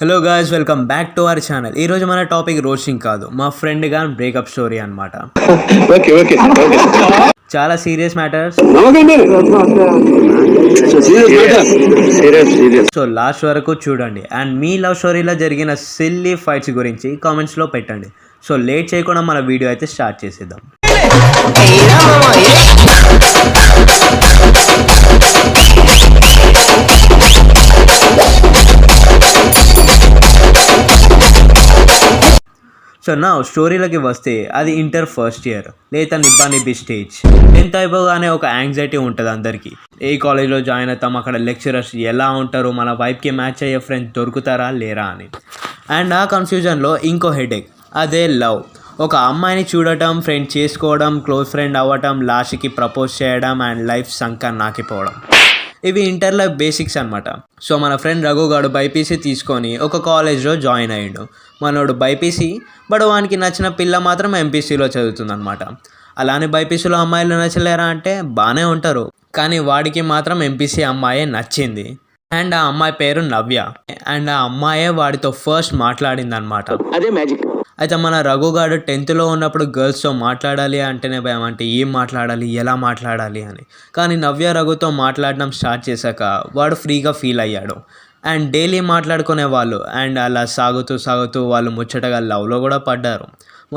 Hello guys, welcome back to our channel. ఈరోజు మన topic roasting కాదు, మా ఫ్రెండ్ గాన్ బ్రేకప్ స్టోరీ అనమాట. చాలా సీరియస్ మ్యాటర్స్. సో లాస్ట్ వరకు చూడండి అండ్ మీ లవ్ స్టోరీలో జరిగిన సిల్లీ ఫైట్స్ గురించి కామెంట్స్లో పెట్టండి. సో లేట్ చేయకుండా మన వీడియో అయితే స్టార్ట్ చేసేద్దాం. సో నా స్టోరీలకి వస్తే అది ఇంటర్ ఫస్ట్ ఇయర్ లేదా నిబ్బా స్టేజ్. 10th అయిపోగానే ఒక యాంగ్జైటీ ఉంటుంది అందరికీ. ఏ కాలేజ్లో జాయిన్ అవుతాం, అక్కడ లెక్చరర్స్ ఎలా ఉంటారు, మన వైబ్కి మ్యాచ్ అయ్యే ఫ్రెండ్స్ దొరుకుతారా లేరా అని. అండ్ ఆ కన్ఫ్యూజన్లో ఇంకో హెడేక్, అదే లవ్. ఒక అమ్మాయిని చూడటం, ఫ్రెండ్ చేసుకోవడం, క్లోజ్ ఫ్రెండ్ అవ్వటం, లాస్ట్కి ప్రపోజ్ చేయడం అండ్ లైఫ్ సంక నాకిపోవడం. ఇవి ఇంటర్ లైఫ్ బేసిక్స్ అనమాట. సో మన ఫ్రెండ్ రఘుగాడు బైపీసీ తీసుకొని ఒక కాలేజ్లో జాయిన్ అయ్యాడు. మనోడు బైపీసీ, బట్ వానికి నచ్చిన పిల్ల మాత్రం ఎంపీసీలో చదువుతుందన్నమాట. అలానే బైపీసీలో అమ్మాయిలు నచ్చలేరా అంటే బాగానే ఉంటారు, కానీ వాడికి మాత్రం ఎంపీసీ అమ్మాయే నచ్చింది. అండ్ ఆ అమ్మాయి పేరు నవ్య. అండ్ ఆ అమ్మాయే వాడితో ఫస్ట్ మాట్లాడింది అనమాట. అదే మ్యాజిక్. అయితే మన రఘుగాడు 10th ఉన్నప్పుడు గర్ల్స్తో మాట్లాడాలి అంటేనే భయం, అంటే ఏం మాట్లాడాలి, ఎలా మాట్లాడాలి అని. కానీ నవ్య రఘుతో మాట్లాడడం స్టార్ట్ చేశాక వాడు ఫ్రీగా ఫీల్ అయ్యాడు. అండ్ డైలీ మాట్లాడుకునే వాళ్ళు. అండ్ అలా సాగుతూ సాగుతూ వాళ్ళు ముచ్చటగా లవ్లో కూడా పడ్డారు.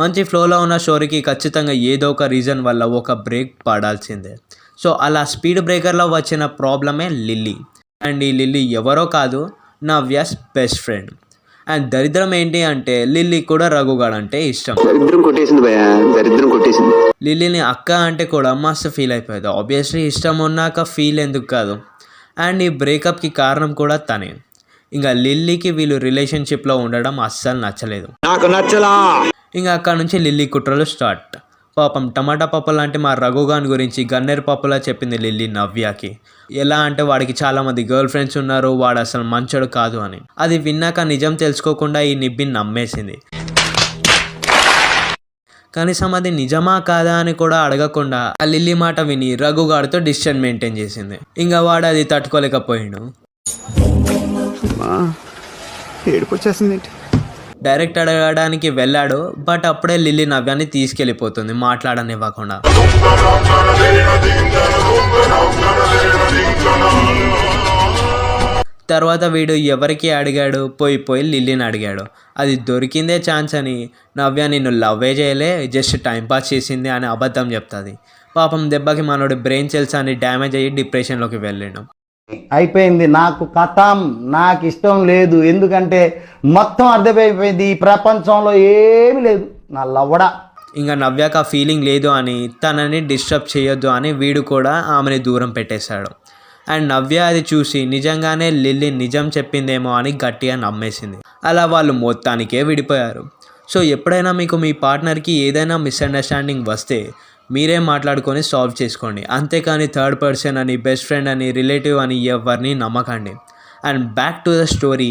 మంచి ఫ్లోలో ఉన్న స్టోరీకి ఖచ్చితంగా ఏదో ఒక రీజన్ వల్ల ఒక బ్రేక్ పడాల్సిందే. సో అలా స్పీడ్ బ్రేకర్లో వచ్చిన ప్రాబ్లమే లిల్లీ. అండ్ ఈ లిల్లీ ఎవరో కాదు, నవ్యాస్ బెస్ట్ ఫ్రెండ్. అండ్ దరిద్రం ఏంటి అంటే లిల్లీ కూడా రఘుగాడు అంటే ఇష్టం. లిల్లీని అక్క అంటే కూడా మస్తు ఫీల్ అయిపోయేది. ఆబ్వియస్లీ ఇష్టం ఉన్నాక ఫీల్ ఎందుకు కాదు. అండ్ ఈ బ్రేకప్కి కారణం కూడా తనే. ఇంకా లిల్లీకి వీళ్ళు రిలేషన్షిప్లో ఉండడం అస్సలు నచ్చలేదు. ఇంకా అక్కడ నుంచి లిల్లీ కుట్రలు స్టార్ట్. పాపం టమాటా పప్పు లాంటి మా రఘుగాన్ గురించి గన్నేరు పప్పులా చెప్పింది లిల్లీ నవ్యాకి. ఎలా అంటే వాడికి చాలామంది గర్ల్ ఫ్రెండ్స్ ఉన్నారు, వాడు అసలు మంచోడు కాదు అని. అది విన్నాక నిజం తెలుసుకోకుండా ఈ నిబ్బిని నమ్మేసింది. కనీసం అది నిజమా కాదా అని కూడా అడగకుండా ఆ లిల్లీ మాట విని రఘుగాడితో డిస్టెన్స్ మెయింటైన్ చేసింది. ఇంకా వాడు అది తట్టుకోలేకపోయాడు. డైరెక్ట్ అడగడానికి వెళ్ళాడు, బట్ అప్పుడే లిల్లీ నవ్యాన్ని తీసుకెళ్ళిపోతుంది మాట్లాడనివ్వకుండా. తర్వాత వీడు ఎవరికి అడిగాడు, పోయి లిల్లీని అడిగాడు. అది దొరికిందే ఛాన్స్ అని నవ్య నిన్ను లవ్వే చేయలే, జస్ట్ టైంపాస్ చేసింది అని అబద్ధం చెప్తుంది. పాపం దెబ్బకి మనోడి బ్రెయిన్ సెల్స్ అని డ్యామేజ్ అయ్యి డిప్రెషన్లోకి వెళ్ళాడు. అయిపోయింది, నాకు కథం, నాకు ఇష్టం లేదు. ఎందుకంటే మొత్తం అర్థమైపోయింది, ఈ ప్రపంచంలో ఏమీ లేదు, నా లవ్వడా. ఇంకా నవ్యాక ఆ ఫీలింగ్ లేదు అని, తనని డిస్టర్బ్ చేయొద్దు అని వీడు కూడా ఆమెని దూరం పెట్టేశాడు. అండ్ నవ్య అది చూసి నిజంగానే లిల్లీ నిజం చెప్పిందేమో అని గట్టిగా నమ్మేసింది. అలా వాళ్ళు మొత్తానికే విడిపోయారు. సో ఎప్పుడైనా మీకు మీ పార్ట్నర్కి ఏదైనా మిస్అండర్స్టాండింగ్ వస్తే మీరే మాట్లాడుకొని సాల్వ్ చేసుకోండి. అంతేకాని థర్డ్ పర్సన్ అని, బెస్ట్ ఫ్రెండ్ అని, రిలేటివ్ అని ఎవరిని నమ్మకండి. And back to the story.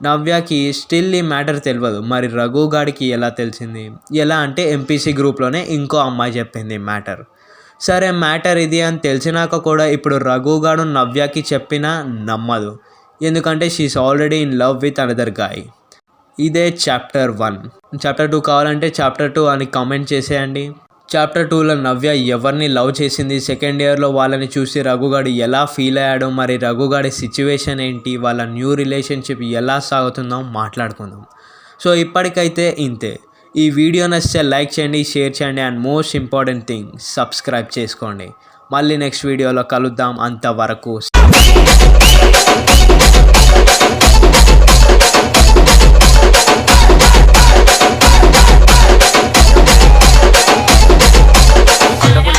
నవ్యకి స్టిల్ ఈ మ్యాటర్ తెలియదు. మరి రఘుగాడికి ఎలా తెలిసింది? ఎలా అంటే ఎంపీసీ గ్రూప్లోనే ఇంకో అమ్మాయి చెప్పింది మ్యాటర్. సరే మ్యాటర్ ఇది అని తెలిసినాక కూడా ఇప్పుడు రఘుగాడు నవ్యకి చెప్పినా నమ్మదు. ఎందుకంటే she's already in love with another guy. ఇదే చాప్టర్ 1. చాప్టర్ 2 కావాలంటే చాప్టర్ 2 అని కామెంట్ చేసేయండి. చాప్టర్ 2లో నవ్య ఎవరిని లవ్ చేసింది, సెకండ్ ఇయర్లో వాళ్ళని చూసి రఘుగాడు ఎలా ఫీల్ అయ్యాడు, మరి రఘుగాడి సిచ్యువేషన్ ఏంటి, వాళ్ళ న్యూ రిలేషన్షిప్ ఎలా సాగుతుందో మాట్లాడుకుందాం. సో ఇప్పటికైతే ఇంతే. ఈ వీడియో నచ్చితే లైక్ చేయండి, షేర్ చేయండి and most important thing subscribe చేసుకోండి. మళ్ళీ నెక్స్ట్ వీడియోలో కలుద్దాం. అంతవరకు